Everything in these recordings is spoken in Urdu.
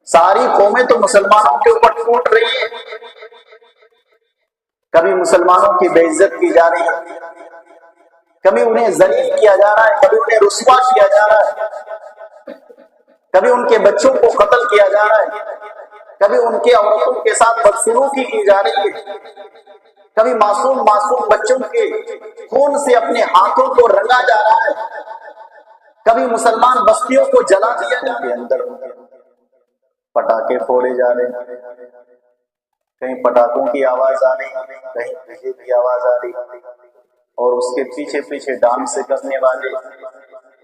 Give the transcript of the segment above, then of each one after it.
ساری قومیں تو مسلمانوں کے اوپر ٹوٹ رہی ہیں، کبھی مسلمانوں کی بے عزت کی جا رہی ہے، کبھی انہیں ذلیل کیا جا رہا ہے، کبھی انہیں رسوا کیا جا رہا ہے، کبھی ان کے بچوں کو قتل کیا جا رہا ہے، کبھی ان کے عورتوں کے ساتھ بدسلوکی کی جا رہی ہے، کبھی معصوم بچوں کے خون سے اپنے ہاتھوں کو رنگا جا رہا ہے، کبھی مسلمان بستیوں کو جلا دیا جا رہا ہے، اندر پٹاخے پھوڑے جا رہے ہیں، کہیں پٹاخوں کی آواز آ رہی، کہیں ڈیجے کی آواز آ رہی، اور اس کے پیچھے پیچھے ڈانس کرنے والے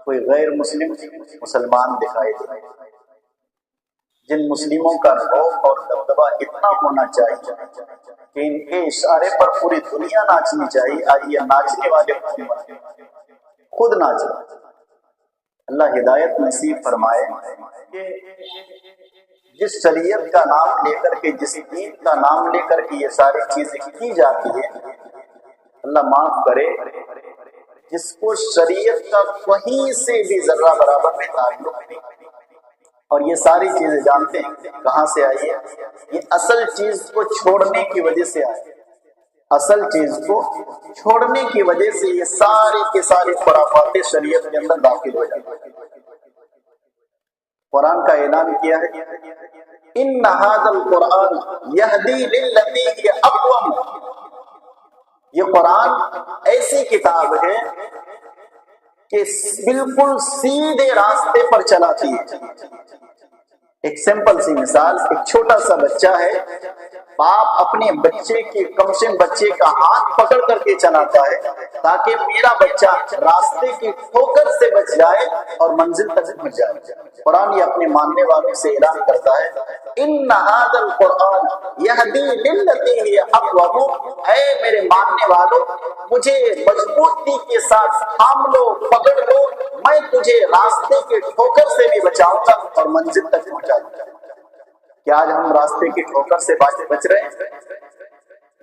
کوئی غیر مسلمان دکھائی دے۔ جن مسلموں کا روح اور دبدبہ اتنا ہونا چاہیے کہ ان کے اشارے پر پوری دنیا ناچنی چاہیے، آج یہ ناچنے والے خود ناچے۔ اللہ ہدایت نصیب فرمائے کہ جس شریعت کا نام لے کر کے، جس دین کا نام لے کر کے یہ ساری چیزیں کی جاتی ہیں، اللہ معاف کرے جس کو شریعت کا کہیں سے بھی ذرہ برابر میں تعلق نہیں، اور یہ ساری چیزیں جانتے ہیں کہاں سے آئی ہے؟ یہ اصل چیز کو چھوڑنے کی وجہ سے آئی ہے، اصل چیز کو چھوڑنے کی وجہ سے یہ سارے کے سارے خرافات شریعت کے اندر داخل ہو جاتے ہیں۔ قرآن کا اعلان کیا ہے، ان ھذا القرآن یہدی للتی ہی اقوم، یہ قرآن ایسی کتاب ہے کہ بالکل سیدھے راستے پر چلاتی ہے۔ ایک سمپل سی مثال، ایک چھوٹا سا بچہ ہے، باپ اپنے بچے کے کمسن بچے کا ہاتھ پکڑ کر کے چلاتا ہے تاکہ میرا بچہ راستے کی ٹھوکر سے بچ جائے اور منزل تک پہنچ جائے۔ قرآن یہ اپنے ماننے والوں سے اعلان کرتا ہے، ان ھذا القرآن یہدی للتی ہی اقوم، اے میرے ماننے والوں مجھے مضبوطی کے ساتھ تھام لو، پکڑ لو، میں تجھے راستے کے ٹھوکر سے بھی بچاؤں گا اور منزل تک پہنچا دوں گا۔ کیا آج ہم راستے کی ٹھوکر سے بچ رہے ہیں؟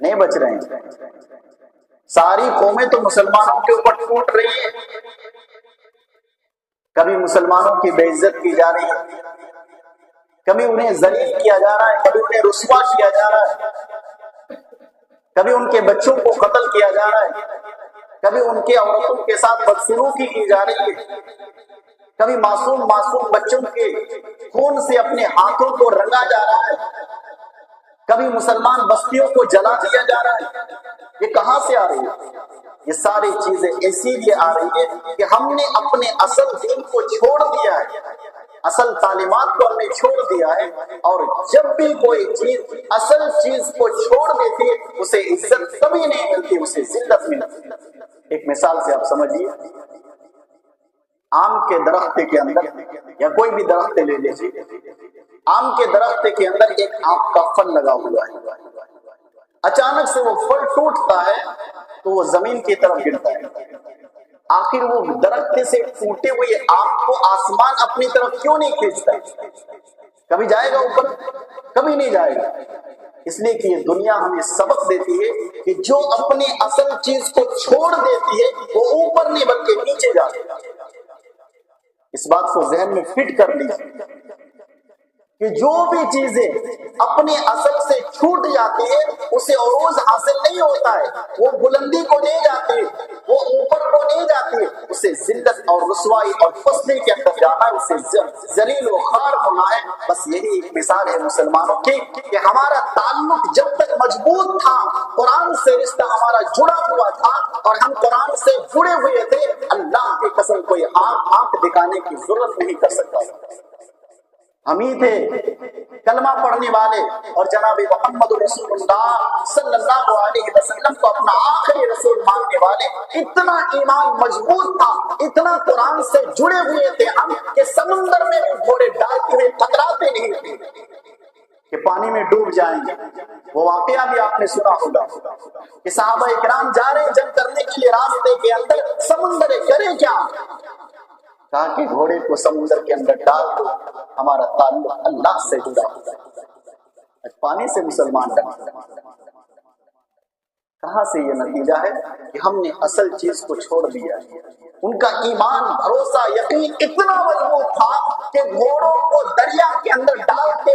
نہیں بچ رہے ہیں۔ ساری قومیں تو مسلمانوں کے اوپر ٹوٹ رہی ہیں، کبھی مسلمانوں کی بے عزت کی جا رہی ہے، کبھی انہیں ذلیل کیا جا رہا ہے، کبھی انہیں رسوا کیا جا رہا ہے، کبھی ان کے بچوں کو قتل کیا جا رہا ہے، کبھی ان کے عورتوں کے ساتھ بدسلوکی کی جا رہی ہے، کبھی معصوم بچوں کے خون سے اپنے ہاتھوں کو رنگا جا رہا ہے، کبھی مسلمان بستیوں کو جلا دیا جا رہا ہے۔ یہ کہاں سے آ رہی ہے؟ یہ ساری چیزیں اسی لیے آ رہی ہے کہ ہم نے اپنے اصل دین کو چھوڑ دیا ہے، اصل تعلیمات کو ہم نے چھوڑ دیا ہے، اور جب بھی کوئی چیز اصل چیز کو چھوڑ دیتی ہے اسے عزت کبھی نہیں ملتی، اسے ذلت ملتی ہے۔ ایک مثال سے آپ سمجھیے، آم کے درخت کے اندر یا کوئی بھی درخت لے لیجیے، آم کے درخت کے اندر ایک آم کا پھل لگا ہوا ہے، اچانک سے وہ پھل ٹوٹتا ہے تو وہ زمین کی طرف گرتا ہے۔ آخر وہ درخت سے ٹوٹے ہوئے آم کو آسمان اپنی طرف کیوں نہیں کھینچتا؟ کبھی جائے گا اوپر؟ کبھی نہیں جائے گا، اس لیے کہ یہ دنیا ہمیں سبق دیتی ہے کہ جو اپنی اصل چیز کو چھوڑ دیتی ہے وہ اوپر نہیں بلکہ نیچے جاتی ہے۔ اس بات کو ذہن میں فٹ کر لیجیے کہ جو بھی چیزیں اپنے اصل سے چھوٹ جاتی ہے اسے عروج حاصل نہیں ہوتا ہے، وہ بلندی کو نہیں جاتی، وہ اوپر کو نہیں جاتی، اسے ذلت اور رسوائی اور پستی کے اندر جانا ہے، اسے ذلیل و خوار ہونا ہے۔ بس یہی ایک مثال ہے مسلمانوں کی کہ ہمارا تعلق جب تک مضبوط تھا، قرآن سے رشتہ ہمارا جڑا ہوا تھا اور ہم قرآن سے جڑے ہوئے تھے، اللہ کی قسم کوئی آنکھ دکھانے کی ضرورت نہیں کر سکتا۔ ہم ہی تھے کلمہ پڑھنے والے اور جناب محمد رسول اللہ صلی اللہ علیہ وسلم کو اپنا آخری رسول ماننے والے، اتنا ایمان مضبوط تھا، اتنا قرآن سے جڑے ہوئے تھے ہم کہ سمندر میں بھی گھوڑے ڈالتے ہوئے ٹکراتے نہیں تھے کہ پانی میں ڈوب جائیں گے۔ وہ واقعہ بھی آپ نے سنا ہوگا کہ صحابہ اکرام جا رہے جنگ کرنے کے لیے، راستے کے اندر سمندر کرے کیا؟ کہا کہ گھوڑے کو سمندر کے اندر ڈال دو، ہمارا تعلق اللہ سے جڑا ہوتا ہے۔ پانی سے مسلمان ڈرتے ہیں۔ کہاں سے یہ نتیجہ ہے کہ ہم نے اصل چیز کو چھوڑ دیا ہے۔ ان کا ایمان، بھروسہ، یقین اتنا مضبوط تھا کہ گھوڑوں کو دریا کے اندر ڈالتے